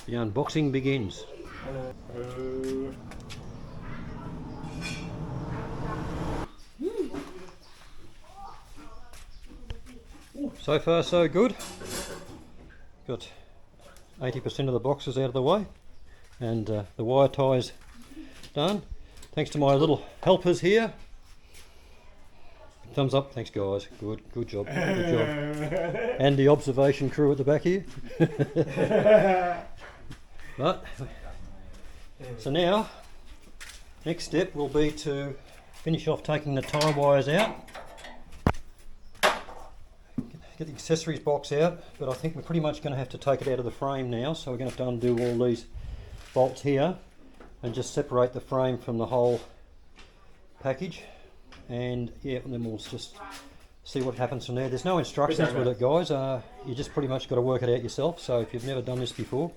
The unboxing begins. So far so good. Got 80% of the boxes out of the way and the wire ties done. Thanks to my little helpers here. Thumbs up, thanks guys. Good job. Good job. And the observation crew at the back here. But so now, next step will be to finish off taking the tie wires out. Get the accessories box out, but I think we're pretty much going to have to take it out of the frame now, so we're going to have to undo all these bolts here and just separate the frame from the whole package. And yeah, and then we'll just see what happens from there. There's no instructions with it, guys. You just pretty much got to work it out yourself. So if you've never done this before,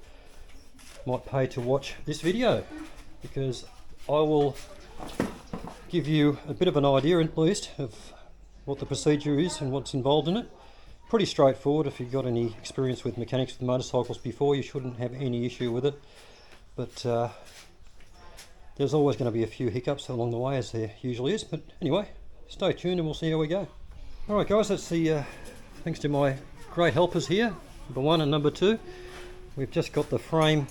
might pay to watch this video, because I will give you a bit of an idea at least of what the procedure is and what's involved in it. Pretty straightforward. If you've got any experience with mechanics with motorcycles before, you shouldn't have any issue with it. But there's always going to be a few hiccups along the way, as there usually is. But anyway, stay tuned and we'll see how we go. Alright guys, that's the thanks to my great helpers here, number 1 and number 2. We've just got the frame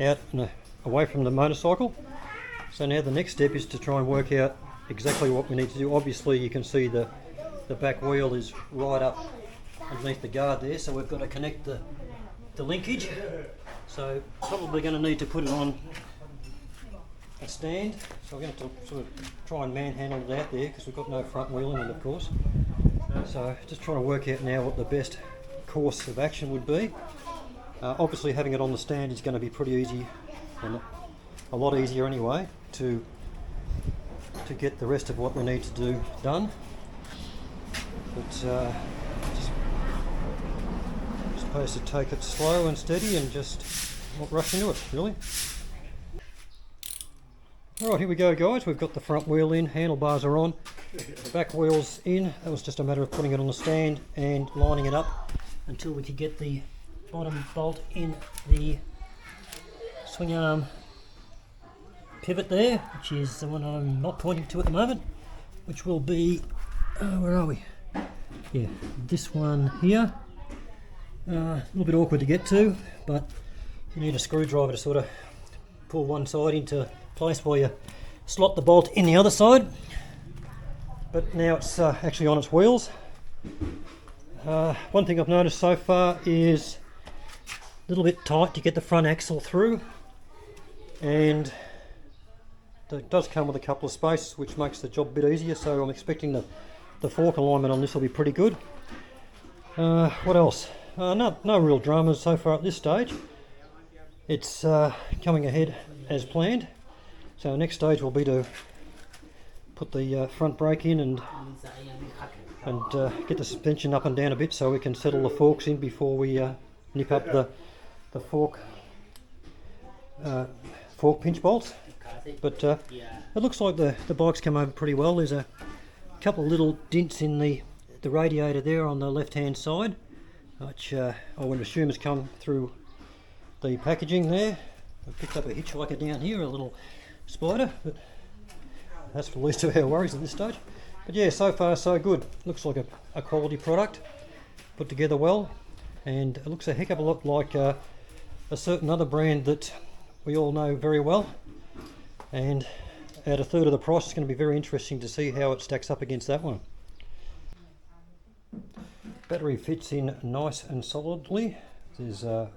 out and away from the motorcycle. So now the next step is to try and work out exactly what we need to do. Obviously you can see the back wheel is right up underneath the guard there, so we've got to connect the linkage. So probably going to need to put it on a stand, so we're going to sort of try and manhandle it out there because we've got no front wheel in it, of course. So just trying to work out now what the best course of action would be. Obviously having it on the stand is going to be pretty easy, and a lot easier anyway, to get the rest of what we need to do done. But just supposed to take it slow and steady and just not rush into it, really. Alright, here we go guys, we've got the front wheel in, handlebars are on, the back wheel's in. That was just a matter of putting it on the stand and lining it up until we could get the bottom bolt in the swing arm pivot there, which is the one I'm not pointing to at the moment, which will be, where are we? Yeah, this one here. A little bit awkward to get to, but you need a screwdriver to sort of pull one side into place while you slot the bolt in the other side. But now it's actually on its wheels. One thing I've noticed so far is a little bit tight to get the front axle through, and it does come with a couple of spaces which makes the job a bit easier, so I'm expecting the fork alignment on this will be pretty good. What else? No real dramas so far at this stage. It's coming ahead as planned. So next stage will be to put the front brake in and get the suspension up and down a bit so we can settle the forks in before we nip up the fork pinch bolts. But it looks like the bike's come over pretty well. There's a couple of little dents in the radiator there on the left hand side, which I would assume has come through the packaging there. I picked up a hitchhiker down here, a little spider, but that's the least of our worries at this stage. But yeah, so far so good. Looks like a quality product, put together well, and it looks a heck of a lot like a certain other brand that we all know very well, and at a third of the price it's going to be very interesting to see how it stacks up against that one. Battery fits in nice and solidly. There's a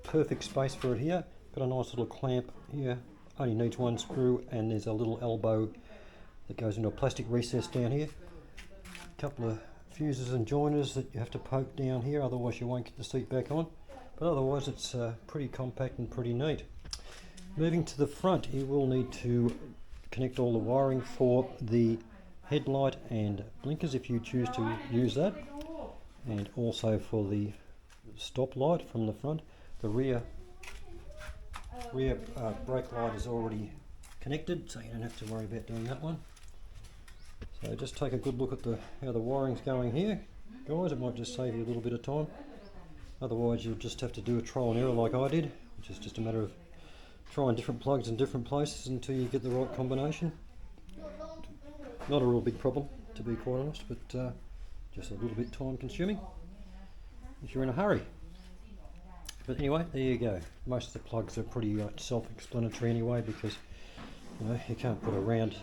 perfect space for it here. Got a nice little clamp here, only needs one screw, and there's a little elbow that goes into a plastic recess down here. A couple of fuses and joiners that you have to poke down here, otherwise you won't get the seat back on. But otherwise it's pretty compact and pretty neat. Moving to the front, you will need to connect all the wiring for the headlight and blinkers if you choose to use that, and also for the stop light from the front. The rear brake light is already connected, so you don't have to worry about doing that one. So just take a good look at how the wiring's going here, guys. It might just save you a little bit of time. Otherwise you'll just have to do a trial and error like I did. which is just a matter of trying different plugs in different places until you get the right combination. Not a real big problem, to be quite honest, but just a little bit time consuming if you're in a hurry. But anyway, there you go. Most of the plugs are pretty self-explanatory anyway, because you can't put a round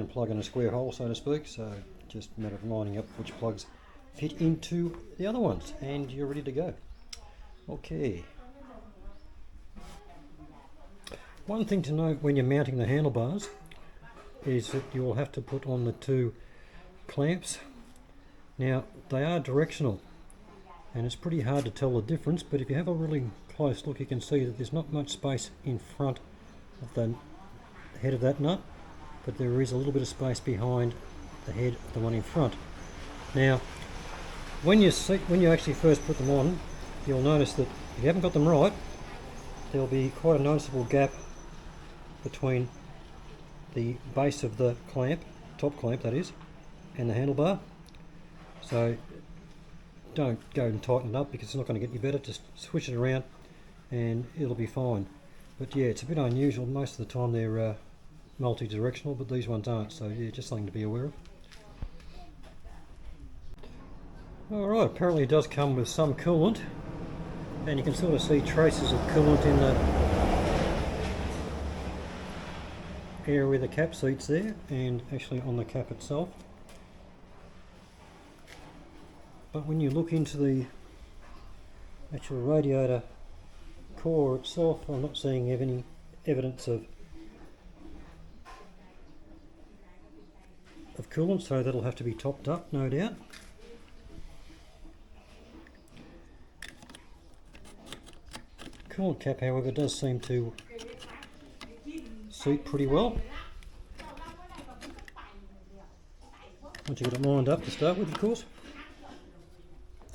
plug in a square hole, so to speak, so just a matter of lining up which plugs fit into the other ones and you're ready to go. Okay. One thing to note when you're mounting the handlebars is that you will have to put on the two clamps. Now they are directional and it's pretty hard to tell the difference, but if you have a really close look you can see that there's not much space in front of the head of that nut, but there is a little bit of space behind the head of the one in front. Now when you actually first put them on, you'll notice that if you haven't got them right, there'll be quite a noticeable gap between the base of the clamp, top clamp that is, and the handlebar. So don't go and tighten it up because it's not going to get any better. Just switch it around and it'll be fine. But yeah, it's a bit unusual. Most of the time they're multi-directional, but these ones aren't, so yeah, just something to be aware of. Alright, apparently it does come with some coolant, and you can sort of see traces of coolant in the area where the cap seats there, and actually on the cap itself. But when you look into the actual radiator core itself, I'm not seeing any evidence of coolant, so that'll have to be topped up, no doubt. Coolant cap, however, does seem to seat pretty well. Once you've got it lined up to start with, of course.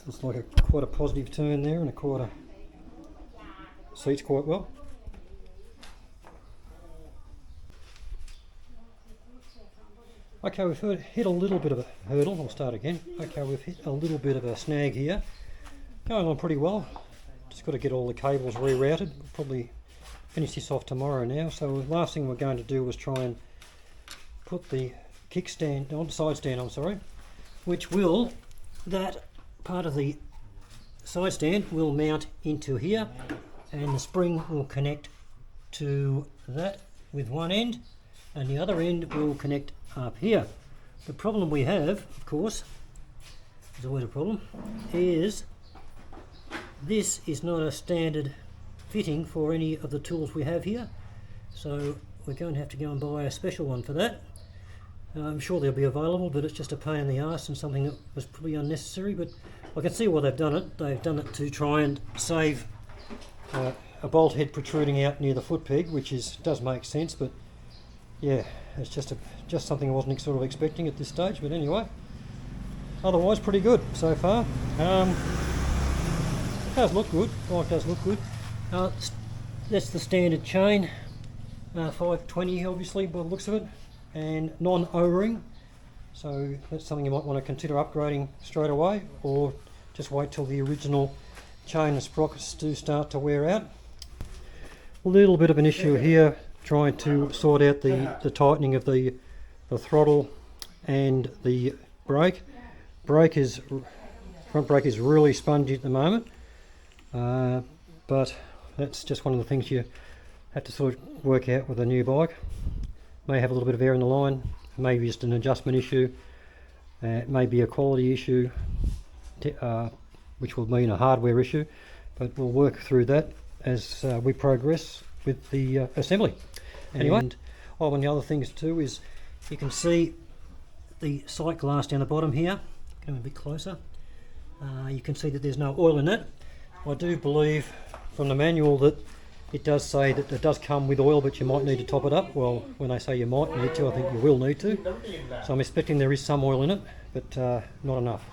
Looks like quite a positive turn there, and a quarter seats quite well. Okay, we've hit a little bit of a hurdle. I'll start again. Okay, we've hit a little bit of a snag here. Going on pretty well. Just got to get all the cables rerouted. We'll probably finish this off tomorrow now. So the last thing we're going to do was try and put the kickstand on, side stand, I'm sorry, which will, that part of the side stand will mount into here, and the spring will connect to that with one end, and the other end will connect up here. The problem we have, of course, there's always a problem, is this is not a standard fitting for any of the tools we have here, so we're going to have to go and buy a special one for that. I'm sure they'll be available, but it's just a pain in the arse and something that was probably unnecessary, but I can see why they've done it. They've done it to try and save a bolt head protruding out near the foot peg, which does make sense, but yeah, it's just something I wasn't sort of expecting at this stage. But anyway, otherwise pretty good so far. It does look good. Bike does look good. That's the standard chain, 520 obviously by the looks of it, and non-O-ring. So that's something you might want to consider upgrading straight away, or just wait till the original chain and sprockets do start to wear out. A little bit of an issue here, trying to sort out the tightening of the throttle and the brake. Front brake is really spongy at the moment, but that's just one of the things you have to sort of work out with a new bike. May have a little bit of air in the line, maybe just an adjustment issue, it may be a quality issue, which will mean a hardware issue, but we'll work through that as we progress with the assembly. Anyway, and one of the other things too is you can see the sight glass down the bottom here. Come a bit closer. You can see that there's no oil in it. I do believe from the manual that it does say that it does come with oil, but you might need to top it up. Well, when I say you might need to, I think you will need to. So I'm expecting there is some oil in it, but not enough.